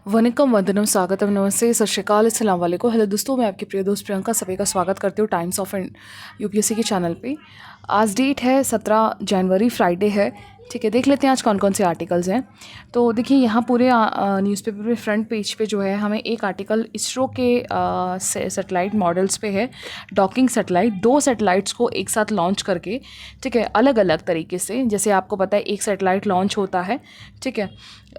वनिकम वंदनम स्वागतम नमस्ते सत श्रीकाल अस्सलाम वालेकुम। हेलो दोस्तों, मैं आपकी प्रिय दोस्त प्रियंका सभी का स्वागत करती हूँ टाइम्स ऑफ यूपीएससी के चैनल पे। आज डेट है 17 जनवरी, फ्राइडे है। ठीक है, देख लेते हैं आज कौन कौन से आर्टिकल्स हैं। तो देखिए यहाँ पूरे न्यूज़पेपर पे फ्रंट पेज पे जो है हमें एक आर्टिकल इसरो के सैटेलाइट मॉडल्स पे है। डॉकिंग सैटेलाइट, 2 सैटेलाइट्स को एक साथ लॉन्च करके, ठीक है, अलग अलग तरीके से, जैसे आपको पता है एक सैटेलाइट लॉन्च होता है, ठीक है,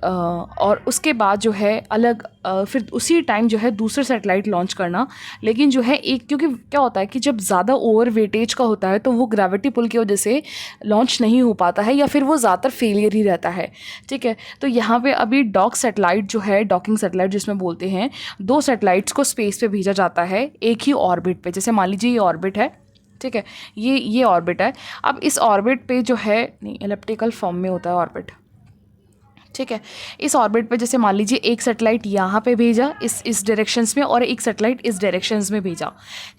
और उसके बाद जो है अलग फिर उसी टाइम जो है दूसरे सैटेलाइट लॉन्च करना। लेकिन जो है एक, क्योंकि क्या होता है कि जब ज़्यादा ओवर वेटेज का होता है तो वो ग्रेविटी पुल की वजह से लॉन्च नहीं हो पाता है, या फिर वो ज़्यादातर फेलियर ही रहता है। ठीक है, तो यहाँ पे अभी डॉक सैटेलाइट जो है, डॉकिंग सैटेलाइट जिसमें बोलते हैं, 2 सैटेलाइट्स को स्पेस पे भेजा जाता है एक ही ऑर्बिट पे। जैसे मान लीजिए ये ऑर्बिट है, ठीक है, ये ऑर्बिट है। अब इस ऑर्बिट पे जो है, नहीं, एलिप्टिकल फॉर्म में होता है ऑर्बिट, ठीक है। इस ऑर्बिट पे जैसे मान लीजिए एक सैटेलाइट यहाँ पे भेजा इस डायरेक्शंस में, और एक सैटेलाइट इस डायरेक्शंस में भेजा,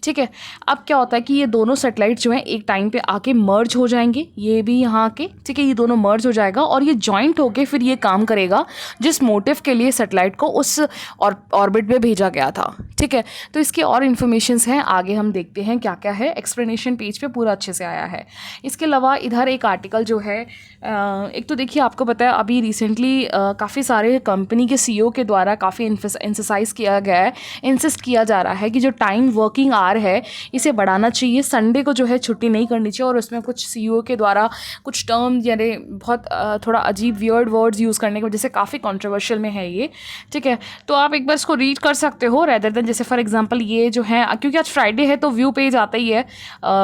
ठीक है। अब क्या होता है कि ये दोनों सैटेलाइट जो हैं एक टाइम पे आके मर्ज हो जाएंगे, ये भी यहाँ आके, ठीक है, ये दोनों मर्ज हो जाएगा और ये जॉइंट होके फिर ये काम करेगा जिस मोटिव के लिए सैटेलाइट को उस ऑर्बिट में भेजा गया था, ठीक है। तो इसकी और इन्फॉर्मेशंस हैं, आगे हम देखते हैं क्या क्या है। एक्सप्लेनेशन पेज पे पूरा अच्छे से आया है। इसके अलावा इधर एक आर्टिकल जो है, एक तो देखिए आपको पता है अभी रिसेंटली काफ़ी सारे कंपनी के सीईओ के द्वारा काफ़ी इंसिस्ट किया जा रहा है कि जो टाइम वर्किंग आवर है इसे बढ़ाना चाहिए। संडे को जो है छुट्टी नहीं करनी चाहिए, और उसमें कुछ सीईओ के द्वारा कुछ टर्म यानी बहुत थोड़ा अजीब वियर्ड वर्ड्स यूज़ करने की वजह से काफ़ी कंट्रोवर्शियल में है ये, ठीक है। तो आप एक बार इसको रीड कर सकते हो रेदर देन, जैसे फॉर एग्जांपल ये जो है, क्योंकि आज फ्राइडे है तो व्यू पेज आता ही है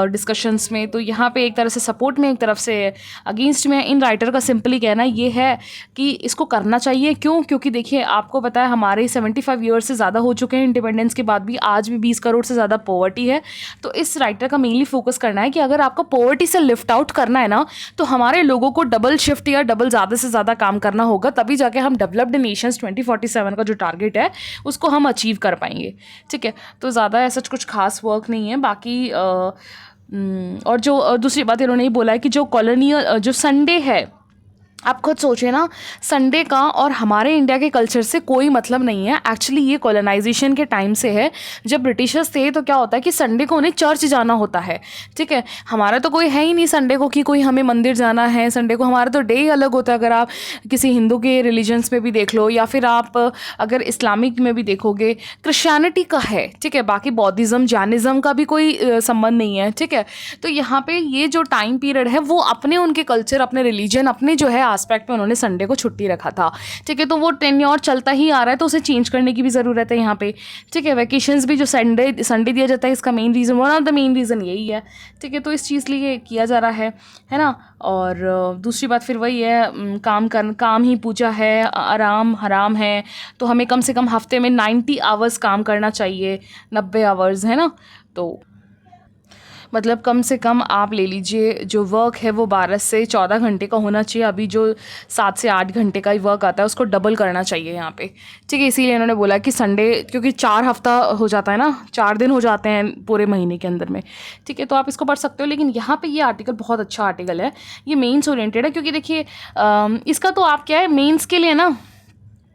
डिस्कशंस में, तो यहाँ पे एक तरफ से सपोर्ट में, एक तरफ से अगेंस्ट में। इन राइटर का सिंपली कहना ये है कि इसको करना चाहिए। क्यों? क्योंकि देखिए आपको पता है हमारे 75 ईयर्स से ज़्यादा हो चुके हैं इंडिपेंडेंस के बाद भी, आज भी 20 करोड़ से ज़्यादा पॉवर्टी है। तो इस राइटर का मेनली फोकस करना है कि अगर आपको पॉवर्टी से लिफ्ट आउट करना है ना, तो हमारे लोगों को डबल शिफ्ट या डबल ज़्यादा से ज़्यादा काम करना होगा, तभी जाके हम डेवलप्ड नेशंस 2047 का जो टारगेट है उसको हम अचीव कर पाएंगे, ठीक है। तो ज़्यादा ऐसा कुछ खास वर्क नहीं है बाकी। और जो दूसरी बात इन्होंने ये बोला है कि जो कॉलोनियल जो संडे है, आप खुद सोचिए ना, संडे का और हमारे इंडिया के कल्चर से कोई मतलब नहीं है। एक्चुअली ये कॉलोनाइजेशन के टाइम से है। जब ब्रिटिशर्स थे तो क्या होता है कि संडे को उन्हें चर्च जाना होता है, ठीक है। हमारा तो कोई है ही नहीं संडे को कि कोई हमें मंदिर जाना है संडे को, हमारा तो डे ही अलग होता है। अगर आप किसी हिंदू के रिलीजन्स में भी देख लो, या फिर आप अगर इस्लामिक में भी देखोगे, क्रिश्चियनिटी का है, ठीक है। बाकी बौद्धिज़्म, जैनिज़्म का भी कोई संबंध नहीं है, ठीक है। तो यहाँ पे ये जो टाइम पीरियड है वो अपने उनके कल्चर, अपने रिलीजन, अपने जो है एस्पेक्ट में उन्होंने संडे को छुट्टी रखा था, ठीक है। तो वो टेन्योर चलता ही आ रहा है, तो उसे चेंज करने की भी ज़रूरत है यहाँ पे, ठीक है। वैकेशंस भी जो संडे दिया जाता है, इसका main reason, one of the main reason यही है, ठीक है। तो इस चीज़ लिए किया जा रहा है ना। और दूसरी बात फिर वही है, काम ही पूजा है, आराम हराम है। तो हमें कम से कम हफ्ते में 90 आवर्स काम करना चाहिए, 90 आवर्स, है ना। तो मतलब कम से कम आप ले लीजिए जो वर्क है वो 12 से 14 घंटे का होना चाहिए। अभी जो 7 से 8 घंटे का ही वर्क आता है उसको डबल करना चाहिए यहाँ पे, ठीक है। इसीलिए इन्होंने बोला कि संडे, क्योंकि 4 हफ्ता हो जाता है ना, 4 दिन हो जाते हैं पूरे महीने के अंदर में, ठीक है। तो आप इसको पढ़ सकते हो। लेकिन यहाँ पे ये आर्टिकल बहुत अच्छा आर्टिकल है, ये मेंस ओरिएंटेड है। क्योंकि देखिए इसका तो आप क्या है, मेंस के लिए ना,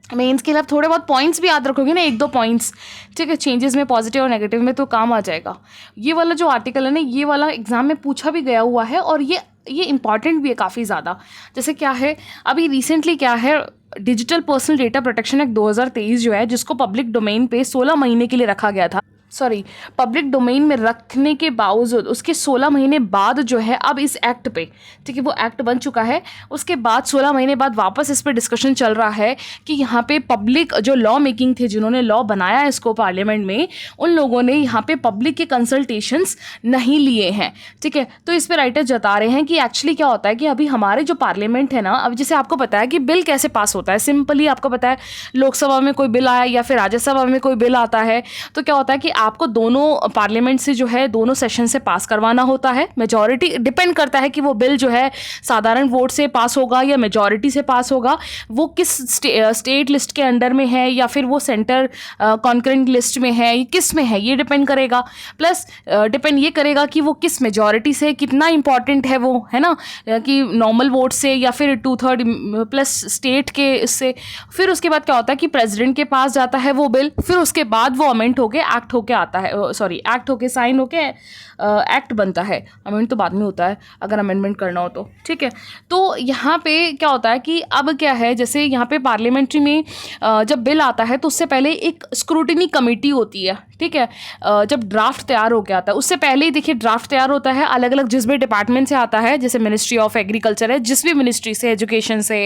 मेंस के लिए आप थोड़े बहुत पॉइंट्स भी याद रखोगे ना, 1-2 पॉइंट्स, ठीक है, चेंजेस में, पॉजिटिव और नेगेटिव में, तो काम आ जाएगा। ये वाला जो आर्टिकल है ना, ये वाला एग्जाम में पूछा भी गया हुआ है, और ये इंपॉर्टेंट भी है काफ़ी ज़्यादा। जैसे क्या है, अभी रिसेंटली क्या है, digital personal data protection act 2023 जो है, जिसको पब्लिक डोमेन पे 16 महीने के लिए रखा गया था, पब्लिक डोमेन में रखने के बावजूद उसके 16 महीने बाद जो है अब इस एक्ट पे, ठीक है, वो एक्ट बन चुका है, उसके बाद 16 महीने बाद वापस इस पर डिस्कशन चल रहा है कि यहाँ पे पब्लिक जो लॉ मेकिंग थे, जिन्होंने लॉ बनाया इसको पार्लियामेंट में, उन लोगों ने यहाँ पे पब्लिक के कंसल्टेशंस नहीं लिए हैं, ठीक है। तो इस पर राइटर जता रहे हैं कि एक्चुअली क्या होता है कि अभी हमारे जो पार्लियामेंट है ना, अब जैसे आपको पता है कि बिल कैसे पास होता है, सिंपली आपको पता है लोकसभा में कोई बिल आया या फिर राज्यसभा में कोई बिल आता है, तो क्या होता है कि आपको दोनों पार्लियामेंट से जो है दोनों सेशन से पास करवाना होता है। मेजॉरिटी डिपेंड करता है कि वो बिल जो है साधारण वोट से पास होगा या मेजॉरिटी से पास होगा, वो किस स्टेट लिस्ट के अंडर में है या फिर वो सेंटर कॉन्करेंट लिस्ट में है, किस में है, ये डिपेंड करेगा। प्लस डिपेंड ये करेगा कि वो किस मेजॉरिटी से, कितना इंपॉर्टेंट है वो, है ना, कि नॉर्मल वोट से या फिर 2/3 प्लस स्टेट के इससे। फिर उसके बाद क्या होता है कि प्रेसिडेंट के पास जाता है वो बिल, फिर उसके बाद वो अमेंड होके एक्ट होके आता है, सॉरी एक्ट होके साइन होके एक्ट बनता है। अमेंड तो बाद में होता है अगर अमेंडमेंट करना हो तो, ठीक है। तो यहाँ पे क्या होता है कि अब क्या है, जैसे यहाँ पे पार्लियामेंट्री में जब बिल आता है तो उससे पहले एक स्क्रूटिनी कमेटी होती है, ठीक है। जब ड्राफ्ट तैयार होकर आता है, उससे पहले ही देखिए ड्राफ्ट तैयार होता है, अलग अलग जिस भी डिपार्टमेंट से आता है, जैसे मिनिस्ट्री ऑफ एग्रीकल्चर है, जिस भी मिनिस्ट्री से, एजुकेशन से,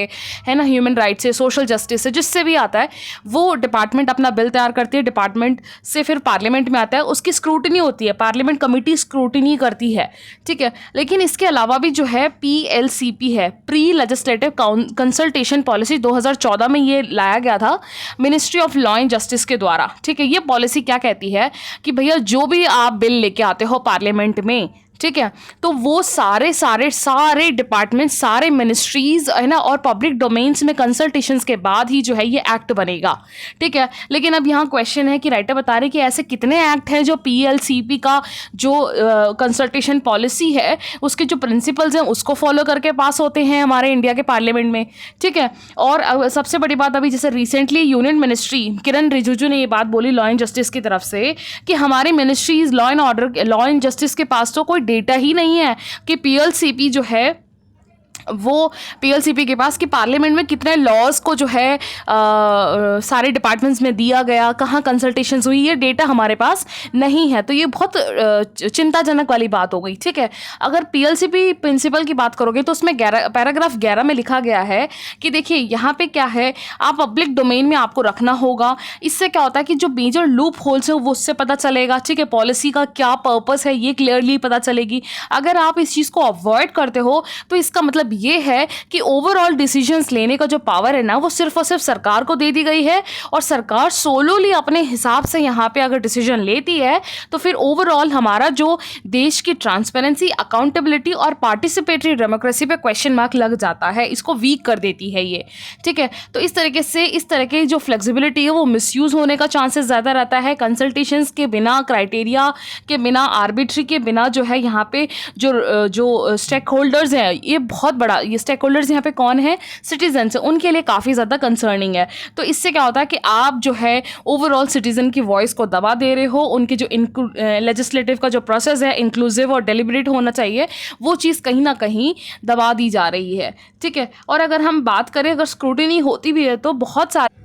है ना, ह्यूमन राइट से, सोशल जस्टिस से, जिससे भी आता है वो डिपार्टमेंट अपना बिल तैयार करती है, डिपार्टमेंट से फिर पार्लियामेंट में आता है, उसकी स्क्रूटिनी होती है, पार्लियामेंट कमेटी स्क्रूटिनी करती है, ठीक है। लेकिन इसके अलावा भी जो है PLCP है, प्री लेजिस्लेटिव कंसल्टेशन पॉलिसी, 2014 में ये लाया गया था ministry of law and justice के द्वारा, ठीक है। ये पॉलिसी क्या कहती है कि भैया जो भी आप बिल लेके आते हो पार्लियामेंट में, ठीक है, तो वो सारे डिपार्टमेंट, सारे मिनिस्ट्रीज, है ना, और पब्लिक डोमेन्स में कंसल्टेशंस के बाद ही जो है ये एक्ट बनेगा, ठीक है। लेकिन अब यहाँ क्वेश्चन है कि राइटर बता रहे कि ऐसे कितने एक्ट हैं जो PLCP का जो कंसल्टेशन पॉलिसी है उसके जो प्रिंसिपल्स हैं उसको फॉलो करके पास होते हैं हमारे इंडिया के पार्लियामेंट में, ठीक है। और सबसे बड़ी बात, अभी जैसे रिसेंटली यूनियन मिनिस्ट्री किरण रिजिजू ने ये बात बोली लॉ एंड जस्टिस की तरफ से कि हमारी ministries law and order, law and justice के पास तो कोई डेटा ही नहीं है कि PLCP जो है वो PLCP के पास कि पार्लियामेंट में कितने लॉज को जो है सारे डिपार्टमेंट्स में दिया गया, कहाँ कंसल्टेशंस हुई, ये डेटा हमारे पास नहीं है। तो ये बहुत चिंताजनक वाली बात हो गई, ठीक है। अगर PLCP प्रिंसिपल की बात करोगे तो उसमें पैराग्राफ 11 में लिखा गया है कि देखिए यहाँ पे क्या है, आप पब्लिक डोमेन में आपको रखना होगा। इससे क्या होता है कि जो मेजर लूप होल्स है वो उससे पता चलेगा, ठीक है, पॉलिसी का क्या पर्पस है ये क्लियरली पता चलेगी। अगर आप इस चीज़ को अवॉइड करते हो तो इसका मतलब ये है कि ओवरऑल डिसीजंस लेने का जो पावर है ना वो सिर्फ और सिर्फ सरकार को दे दी गई है, और सरकार सोलोली अपने हिसाब से यहाँ पे अगर डिसीजन लेती है तो फिर ओवरऑल हमारा जो देश की ट्रांसपेरेंसी, अकाउंटेबिलिटी और पार्टिसिपेटरी डेमोक्रेसी पे क्वेश्चन मार्क लग जाता है, इसको वीक कर देती है ये, ठीक है। तो इस तरीके से इस तरह की जो फ्लेक्सिबिलिटी है वो मिसयूज होने का चांसेस ज़्यादा रहता है। कंसल्टेशंस के बिना, क्राइटेरिया के बिना, आर्बिट्री के बिना जो है यहाँ पे जो स्टेक होल्डर्स हैं, ये बहुत बड़ा, ये स्टेक होल्डर्स यहाँ पे कौन है, सिटीजन्स, उनके लिए काफ़ी ज़्यादा कंसर्निंग है। तो इससे क्या होता है कि आप जो है ओवरऑल सिटीजन की वॉइस को दबा दे रहे हो, उनके जो लेजिस्लेटिव का जो प्रोसेस है इंक्लूसिव और डेलिब्रेट होना चाहिए वो चीज़ कहीं ना कहीं दबा दी जा रही है, ठीक है। और अगर हम बात करें, अगर स्क्रूटिनी होती भी है तो बहुत सारे,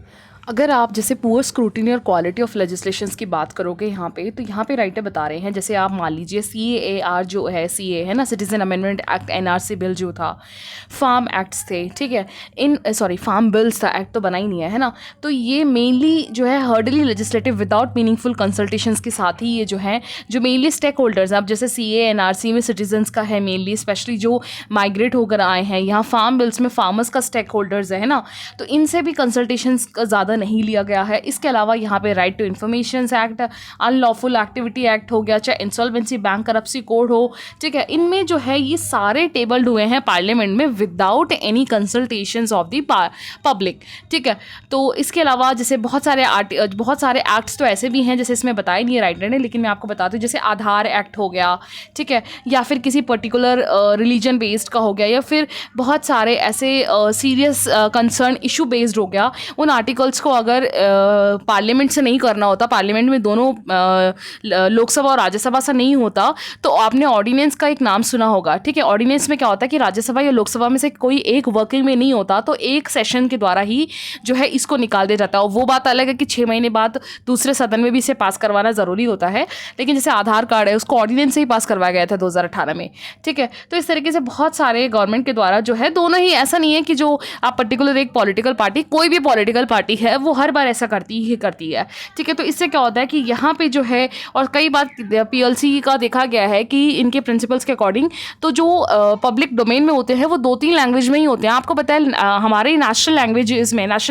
अगर आप जैसे पुअर स्क्रूटिनी और क्वालिटी ऑफ लेजिस्लेशंस की बात करोगे यहाँ पे, तो यहाँ पे राइटर बता रहे हैं, जैसे आप मान लीजिए CAR जो है, CA है ना, citizen amendment act, NRC bill जो था, फार्म एक्ट्स थे, ठीक है, फार्म बिल्स था, एक्ट तो बना ही नहीं है ना। तो ये मेनली जो है hardly legislative without meaningful consultations के साथ ही ये जो है, जो मेनली स्टेक होल्डर्स हैं, अब जैसे CA NRC में सिटीजन्स का है मेनली, स्पेशली जो माइग्रेट होकर आए हैं, यहाँ फार्म बिल्स में फार्मर्स का स्टेक होल्डर्स है ना, तो इनसे भी कंसल्टेशंस का ज़्यादा नहीं लिया गया है। इसके अलावा यहाँ पे right to information act, unlawful activity act हो गया, चाहे इंसॉल्वेंसी, बैंक करप्सी कोड हो, ठीक है, इनमें जो है ये सारे टेबल्ड हुए हैं पार्लियामेंट में without any consultations of the public, ठीक है। तो इसके अलावा जैसे बहुत सारे एक्ट्स तो ऐसे भी हैं, जैसे इसमें बताया नहीं है राइटर ने, लेकिन मैं आपको बताती हूँ, जैसे आधार एक्ट हो गया, ठीक है, या फिर किसी पर्टिकुलर रिलीजन बेस्ड का हो गया, या फिर बहुत सारे ऐसे सीरियस कंसर्न इशू बेस्ड हो गया। उन आर्टिकल्स को अगर पार्लियामेंट से नहीं करना होता, पार्लियामेंट में दोनों लोकसभा और राज्यसभा से नहीं होता, तो आपने ऑर्डिनेंस का एक नाम सुना होगा, ठीक है। ऑर्डिनेंस में क्या होता है कि राज्यसभा या लोकसभा में से कोई एक वर्किंग में नहीं होता, तो एक सेशन के द्वारा ही जो है इसको निकाल दिया जाता है। और वो बात अलग है कि 6 महीने बाद दूसरे सदन में भी इसे पास करवाना ज़रूरी होता है, लेकिन जैसे आधार कार्ड है उसको ऑर्डिनेंस से ही पास करवाया गया था 2018 में, ठीक है। तो इस तरीके से बहुत सारे गवर्नमेंट के द्वारा जो है, दोनों ही, ऐसा नहीं है कि जो आप पर्टिकुलर एक पॉलिटिकल पार्टी, कोई भी पॉलिटिकल पार्टी है है वो हर बार ऐसा करती है, ठीक है। तो इससे क्या होता है कि यहाँ पे जो है, और कई बार पीएलसी का देखा गया है कि इनके प्रिंसिपल्स के अकॉर्डिंग तो जो पब्लिक डोमेन में होते हैं वो 2-3 लैंग्वेज में ही होते हैं। आपको पता है हमारे नेशनल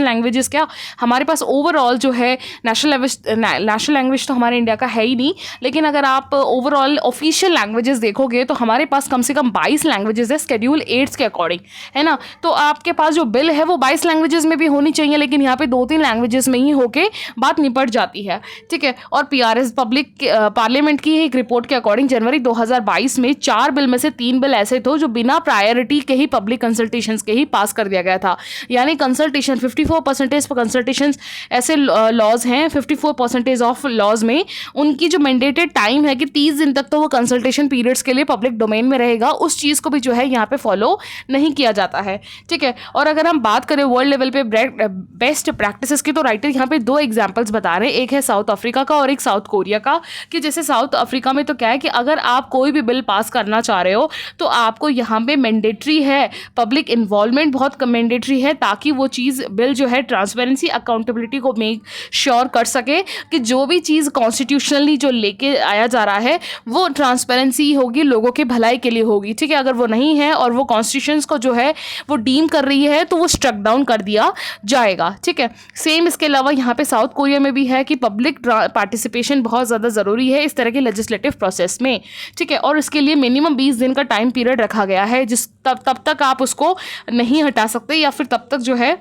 लैंग्वेजेस क्या, हमारे पास ओवरऑल जो है नेशनल लैंग्वेज तो हमारे इंडिया का है ही नहीं, लेकिन अगर आप ओवरऑल ऑफिशियल लैंग्वेजेस देखोगे तो हमारे पास कम से कम 22 लैंग्वेजेस है शेड्यूल 8 के अकॉर्डिंग, है ना। तो आपके पास जो बिल है वो 22 लैंग्वेजेस में भी होनी चाहिए, लेकिन यहाँ पे 2-3 लैंग्वेजेस में ही होके बात निपट जाती है, ठीक है। और पीआरएस पब्लिक पार्लियामेंट की एक रिपोर्ट के अकॉर्डिंग जनवरी 2022 में 4 बिल में से 3 बिल ऐसे थे जो बिना प्रायोरिटी के ही पब्लिक कंसल्टेशंस के ही पास कर दिया गया था। यानी कंसल्टेशन 54% कंसल्टेशन ऐसे लॉज हैं, 54% ऑफ लॉज में उनकी जो मैंडेटेड टाइम है कि 30 दिन तक तो वो कंसल्टेशन पीरियड्स के लिए पब्लिक डोमेन में रहेगा, उस चीज़ को भी जो है यहाँ पे फॉलो नहीं किया जाता है, ठीक है। और अगर हम बात करें वर्ल्ड लेवल पे बेस्ट प्रैक्टिसेस की, तो राइटर यहाँ पे 2 एग्जांपल्स बता रहे हैं, एक है साउथ अफ्रीका का और एक साउथ कोरिया का। कि जैसे साउथ अफ्रीका में तो क्या है कि अगर आप कोई भी बिल पास करना चाह रहे हो तो आपको यहाँ पे मैंडेटरी है, पब्लिक इन्वॉल्वमेंट बहुत मैंडेटरी है, ताकि वो चीज़ बिल जो है ट्रांसपेरेंसी अकाउंटेबिलिटी को मेक श्योर कर सके कि जो भी चीज़ कॉन्स्टिट्यूशनली जो लेके आया जा रहा है वो ट्रांसपेरेंसी होगी, लोगों के भलाई के लिए होगी, ठीक है। अगर वो नहीं है और वो कॉन्स्टिट्यूशंस को जो है वो डीम कर रही है तो वो स्ट्रक डाउन कर दिया जाएगा, ठीक है। सेम इसके अलावा यहाँ पे साउथ कोरिया में भी है कि पब्लिक पार्टिसिपेशन बहुत ज़्यादा ज़रूरी है इस तरह के लेजिस्लेटिव प्रोसेस में, ठीक है। और इसके लिए मिनिमम 20 दिन का टाइम पीरियड रखा गया है, तब तक आप उसको नहीं हटा सकते, या फिर तब तक जो है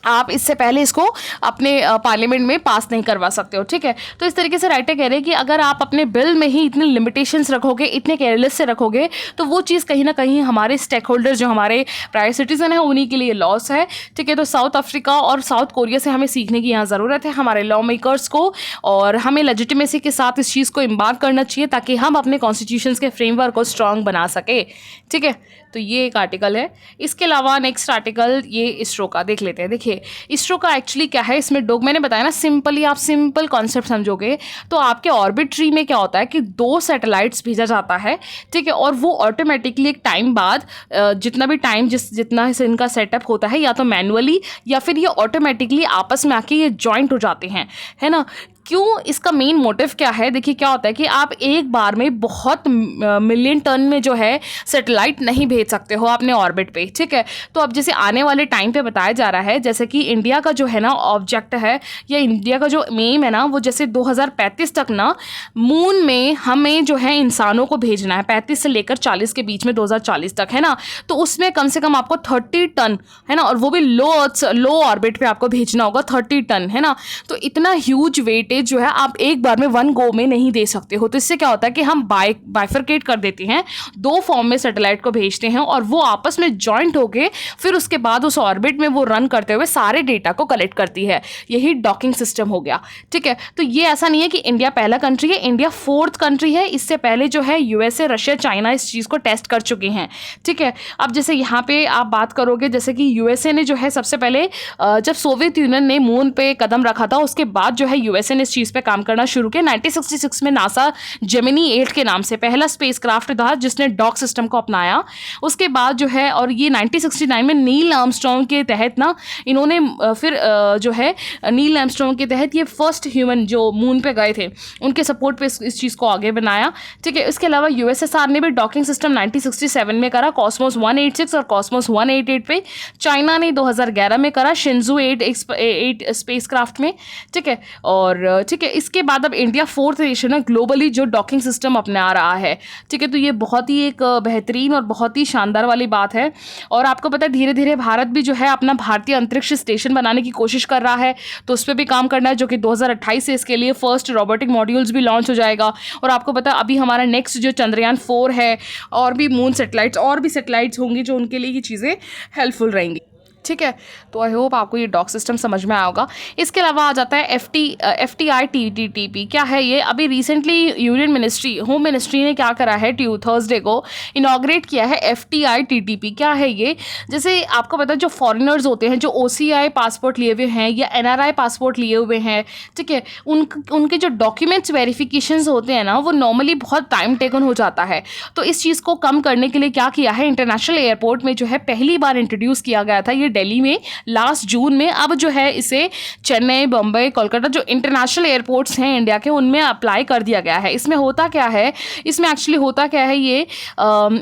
आप इससे पहले इसको अपने पार्लियामेंट में पास नहीं करवा सकते हो, ठीक है। तो इस तरीके से राइटर कह रहे हैं कि अगर आप अपने बिल में ही इतने लिमिटेशंस रखोगे, इतने केयरलेस से रखोगे, तो वो चीज़ कहीं ना कहीं हमारे स्टेक होल्डर जो हमारे प्राइवेट सिटीजन है उन्हीं के लिए लॉस है, ठीक है। तो साउथ अफ्रीका और साउथ कोरिया से हमें सीखने की यहाँ ज़रूरत है, हमारे लॉ मेकर्स को, और हमें लेजिटिमेसी के साथ इस चीज़ को इम्बार्क करना चाहिए ताकि हम अपने कॉन्स्टिट्यूशंस के फ्रेमवर्क को स्ट्रॉन्ग बना सके, ठीक है। तो ये एक आर्टिकल है। इसके अलावा नेक्स्ट आर्टिकल ये इसरो का देख लेते हैं। देखिए इसरो का एक्चुअली क्या है, इसमें मैंने बताया ना, सिंपली आप सिंपल कॉन्सेप्ट समझोगे तो आपके ऑर्बिट ट्री में क्या होता है कि 2 सैटेलाइट्स भेजा जाता है, ठीक है। और वो ऑटोमेटिकली एक टाइम बाद जितना भी टाइम जितना इनका सेटअप होता है, या तो मैनुअली या फिर ये ऑटोमेटिकली आपस में आके ये जॉइंट हो जाते हैं, है ना। क्यों, इसका मेन मोटिव क्या है? देखिए क्या होता है कि आप एक बार में बहुत मिलियन टन में जो है सैटेलाइट नहीं भेज सकते हो अपने ऑर्बिट पे, ठीक है। तो अब जैसे आने वाले टाइम पे बताया जा रहा है, जैसे कि इंडिया का जो है ना ऑब्जेक्ट है, या इंडिया का जो एम है ना, वो जैसे 2035 तक ना मून में हमें जो है इंसानों को भेजना है, 35 से लेकर 40 के बीच में, 2040 तक, है ना। तो उसमें कम से कम आपको 30 टन, है ना, और वो भी लो ऑर्बिट पे आपको भेजना होगा 30 टन, है ना। तो इतना ह्यूज वेटेज जो है आप एक बार में 1 गो में नहीं दे सकते हो। तो इससे क्या होता है कि हम बाइफरकेट कर देते हैं, 2 फॉर्म में सैटेलाइट को भेजते हैं और वो आपस में जॉइंट होके फिर उसके बाद उस ऑर्बिट में वो रन करते हुए सारे डेटा को कलेक्ट करती है। यही डॉकिंग सिस्टम हो गया, ठीक है। तो ये ऐसा नहीं है कि इंडिया पहला कंट्री है, इंडिया 4th कंट्री है। इससे पहले जो है यूएसए, रशिया, चाइना इस चीज़ को टेस्ट कर चुके हैं, ठीक है। अब जैसे यहाँ पे आप बात करोगे, जैसे कि यूएसए ने जो है सबसे पहले जब सोवियत यूनियन ने मून पे कदम रखा था, उसके बाद जो है यूएसए ने इस चीज़ पे काम करना शुरू किया। 1966 में नासा जेमिनी 8 के नाम से पहला स्पेसक्राफ्ट था जिसने डॉक सिस्टम को अपनाया। उसके बाद जो है, और ये 1969 में नील आर्मस्ट्रॉन्ग के तहत ना इन्होंने फिर जो है नील आर्मस्ट्रॉन्ग के तहत ये फर्स्ट ह्यूमन जो मून पे गए थे, उनके सपोर्ट पे इस चीज़ को आगे बनाया, ठीक है। इसके अलावा यूएसएसआर ने भी डॉकिंग सिस्टम 1967 में करा, कॉस्मोस 186 और कॉस्मोस 188 पे। चाइना ने 2011 में करा, शिंजू 8 स्पेसक्राफ्ट में, ठीक है। और ठीक है, इसके बाद अब इंडिया 4th नेशन है ग्लोबली जो डॉकिंग सिस्टम अपना रहा है, ठीक है। तो ये बहुत ही एक बेहतरीन और बहुत ही शानदार वाली बात है। और आपको पता है धीरे धीरे भारत भी जो है अपना भारतीय अंतरिक्ष स्टेशन बनाने की कोशिश कर रहा है, तो उस पर भी काम करना है, जो कि 2028 से इसके लिए फर्स्ट रोबोटिक मॉड्यूल्स भी लॉन्च हो जाएगा। और आपको पता है अभी हमारा नेक्स्ट जो चंद्रयान 4 है, और भी मून सैटेलाइट्स और भी सैटेलाइट्स होंगी जो उनके लिए ये चीज़ें हेल्पफुल रहेंगी, ठीक है। तो आई होप आपको ये डॉक सिस्टम समझ में आया होगा। इसके अलावा आ जाता है FTI-TTTP। क्या है ये? अभी recently union ministry, home ministry ने क्या करा है, थर्सडे को इनॉग्रेट किया है FTI-TTP। क्या है ये? जैसे आपको पता है जो फॉरेनर्स होते हैं, जो OCI पासपोर्ट लिए हुए हैं या NRI पासपोर्ट लिए हुए हैं, ठीक है, उनके जो डॉक्यूमेंट्स वेरिफिकेशंस होते हैं ना, वो नॉर्मली बहुत टाइम टेकन हो जाता है। तो इस चीज़ को कम करने के लिए क्या किया है, इंटरनेशनल एयरपोर्ट में जो है पहली बार इंट्रोड्यूस किया गया था ये दिल्ली में लास्ट जून में, अब जो है इसे चेन्नई, बम्बई, कोलकाता जो इंटरनेशनल एयरपोर्ट्स हैं इंडिया के उनमें अप्लाई कर दिया गया है। इसमें होता क्या है, इसमें एक्चुअली होता क्या है, ये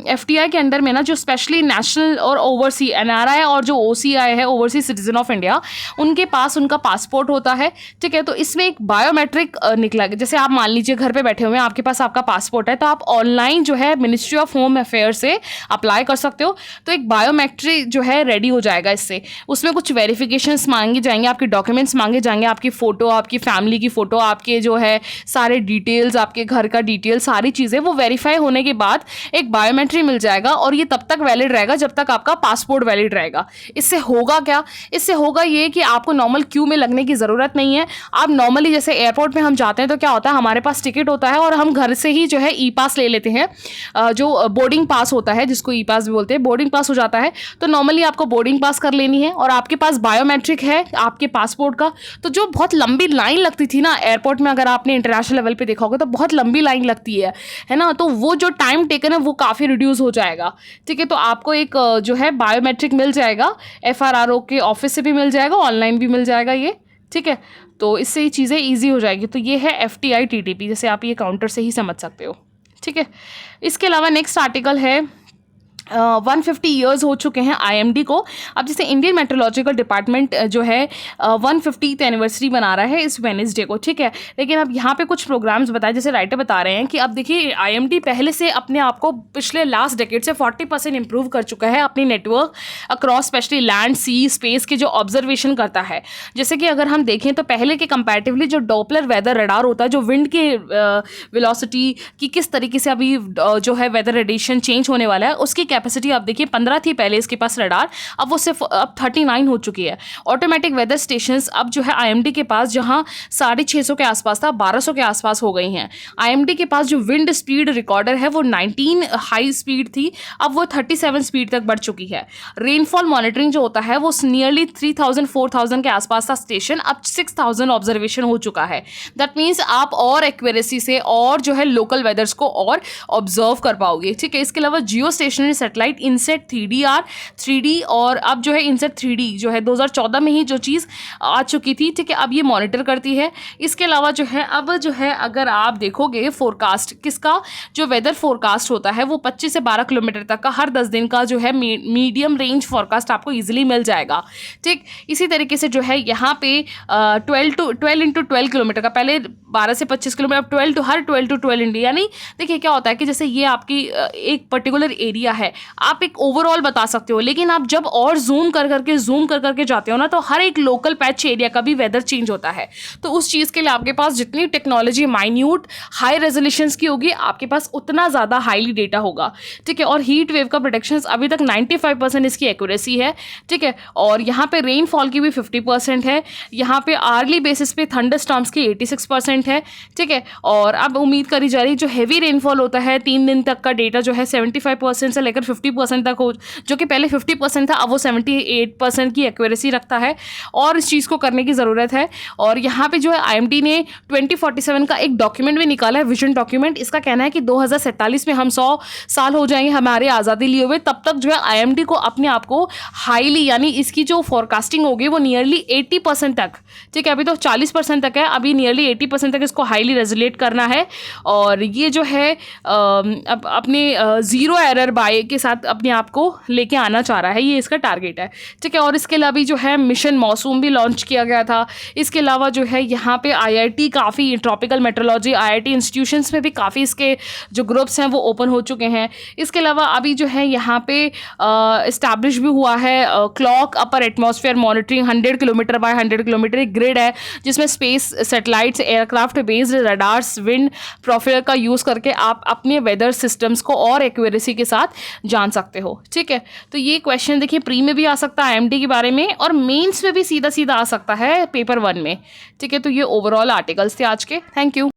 FTI के अंडर में ना जो स्पेशली नेशनल और ओवरसी NRI और जो OCI है, ओवरसीज सिटीजन ऑफ इंडिया, उनके पास उनका पासपोर्ट होता है, ठीक है। तो इसमें एक बायोमेट्रिक निकला, जैसे आप मान लीजिए घर पे बैठे हुए हैं, आपके पास आपका पासपोर्ट है, तो आप ऑनलाइन जो है मिनिस्ट्री ऑफ होम अफेयर से अप्लाई कर सकते हो। तो एक बायोमेट्रिक जो है रेडी हो जाएगा इससे। उसमें कुछ वेरिफिकेशंस मांगे जाएंगे, आपके डॉक्यूमेंट्स मांगे जाएंगे, आपकी फ़ोटो, आपकी फैमिली की फ़ोटो, आपके जो है सारे डिटेल्स, आपके घर का डिटेल, सारी चीज़ें वो वेरीफाई होने के बाद एक बायोमेट्री मिल जाएगा, और ये तब तक वैलिड रहेगा जब तक आपका पासपोर्ट वैलिड रहेगा। इससे होगा क्या, इससे होगा ये कि आपको नॉर्मल क्यू में लगने की ज़रूरत नहीं है। आप नॉर्मली जैसे एयरपोर्ट में हम जाते हैं तो क्या होता है, हमारे पास टिकट होता है और हम घर से ही जो है E-पास ले लेते हैं, जो बोर्डिंग पास होता है, जिसको E-पास भी बोलते हैं, बोर्डिंग पास हो जाता है। तो नॉर्मली आपको बोर्डिंग पास कर लेनी है और आपके पास बायोमेट्रिक है आपके पासपोर्ट का। तो जो बहुत लंबी लाइन लगती थी ना एयरपोर्ट में, अगर आपने इंटरनेशनल लेवल पे देखा होगा तो बहुत लंबी लाइन लगती है ना, तो वो जो टाइम टेकन है वो काफ़ी रिड्यूस हो जाएगा, ठीक है। तो आपको एक जो है बायोमेट्रिक मिल जाएगा, FRRO के ऑफिस से भी मिल जाएगा, ऑनलाइन भी मिल जाएगा ये, ठीक है। तो इससे ये चीज़ें ईजी हो जाएगी। तो ये है FTI TTP, जैसे आप ये काउंटर से ही समझ सकते हो, ठीक है। इसके अलावा नेक्स्ट आर्टिकल है 150 ईयर्स हो चुके हैं IMD को। अब जैसे इंडियन मेट्रोलॉजिकल डिपार्टमेंट जो है 150th एनिवर्सरी मना रहा है इस वेडनेसडे को, ठीक है। लेकिन अब यहाँ पे कुछ प्रोग्राम्स बताए, जैसे राइटर बता रहे हैं कि अब देखिए IMD पहले से अपने आप को पिछले लास्ट डेकेड से 40% इंप्रूव कर चुका है अपनी नेटवर्क अक्रॉस स्पेशली लैंड, सी, स्पेस के जो ऑब्जर्वेशन करता है। जैसे कि अगर हम देखें तो पहले के कंपैरेटिवली जो डॉपलर वेदर रडार होता है, जो विंड के वेलोसिटी की किस तरीके से अभी जो है वेदर रेडिएशन चेंज होने वाला है, उसकी कैपेसिटी आप देखिए 15 थी पहले इसके पास रडार, अब वो सिर्फ अब 39 हो चुकी है। ऑटोमेटिक वेदर स्टेशंस अब जो है IMD के पास जहां 650 के आसपास था, 1200 के आसपास हो गई हैं। IMD के पास जो विंड स्पीड रिकॉर्डर है वो 19 हाई स्पीड थी, अब वो 37 स्पीड तक बढ़ चुकी है। रेनफॉल मॉनिटरिंग जो होता है वो नियरली 3000-4000 के आसपास था स्टेशन, अब 6000 ऑब्जर्वेशन हो चुका है। दैट मीन्स आप और एक्यूरेसी से और जो है लोकल वेदर्स को और ऑब्जर्व कर पाओगे, ठीक है। इसके अलावा जियो stationery satellite INSAT 3DR 3D, और अब जो है इनसेट 3D जो है 2014 में ही जो चीज़ आ चुकी थी, ठीक है, अब ये मॉनिटर करती है। इसके अलावा जो है अब जो है अगर आप देखोगे फोरकास्ट किसका, जो वेदर फोरकास्ट होता है वो 25 से 12 किलोमीटर तक का हर 10 दिन का जो है मीडियम रेंज फोरकास्ट आपको ईजिली मिल जाएगा, ठीक। इसी तरीके से जो है यहाँ पे 12 इंटू 12 किलोमीटर का, पहले 12 से 25 किलोमीटर, अब 12 टू 12 इंडिया, यानी देखिए क्या होता है कि जैसे ये आपकी एक पर्टिकुलर एरिया है, आप एक ओवरऑल बता सकते हो, लेकिन आप जब और जूम कर करके जाते हो ना, तो हर एक लोकल पैच एरिया का भी वेदर चेंज होता है। तो उस चीज़ के लिए आपके पास जितनी टेक्नोलॉजी माइन्यूट हाई रेजोल्यूशंस की होगी, आपके पास उतना ज़्यादा हाईली डेटा होगा, ठीक है। और हीट वेव का प्रोटेक्शन अभी तक 95% इसकी एक्यूरेसी है, ठीक है। और यहाँ पे रेनफॉल की भी 50% है, यहाँ पे आर्ली बेसिस पे थंडर स्टॉर्म्स की 86% है, ठीक है। और अब उम्मीद करी जा रही जो हैवी रेनफॉल होता है 3 दिन तक का डेटा जो है 75% से लेकर 50% तक हो, जो कि पहले 50% था, अब वो 78% की एक्यूरेसी रखता है, और इस चीज़ को करने की ज़रूरत है। और यहाँ पे जो है IMD ने 2047 का एक डॉक्यूमेंट भी निकाला है, विजन डॉक्यूमेंट। इसका कहना है कि 2047 में हम 100 साल हो जाएंगे हमारे आज़ादी लिए हुए, तब तक जो है IMD को अपने आप को हाईली, यानी इसकी जो फोरकास्टिंग होगी वो नियरली 80% तक, ठीक है, अभी तो 40% तक है, अभी नियरली 80% तक इसको हाईली रेजुलेट करना है। और ये जो है अब अपने ज़ीरो एरर बाय के साथ अपने आप को लेके आना चाह रहा है, ये इसका टारगेट है, ठीक है। और इसके अलावा भी जो है मिशन मौसूम भी लॉन्च किया गया था। इसके अलावा जो है यहाँ पे IIT काफ़ी ट्रॉपिकल मेट्रोलॉजी IIT इंस्टीट्यूशंस में भी काफ़ी इसके जो ग्रुप्स हैं वो ओपन हो चुके हैं। इसके अलावा अभी जो है यहाँ पे इस्टेब्लिश भी हुआ है clock upper atmosphere monitoring 100 kilometre bye 100 kilometre एक ग्रिड है, जिसमें space satellites, aircraft based radars, wind profile का यूज़ करके आप अपने वेदर सिस्टम्स को और एक्यूरेसी के साथ जान सकते हो, ठीक है। तो ये क्वेश्चन देखिए प्री में भी आ सकता है IMD के बारे में, और मेंस में भी सीधा सीधा आ सकता है पेपर 1 में, ठीक है। तो ये ओवरऑल आर्टिकल्स थे आज के। Thank you.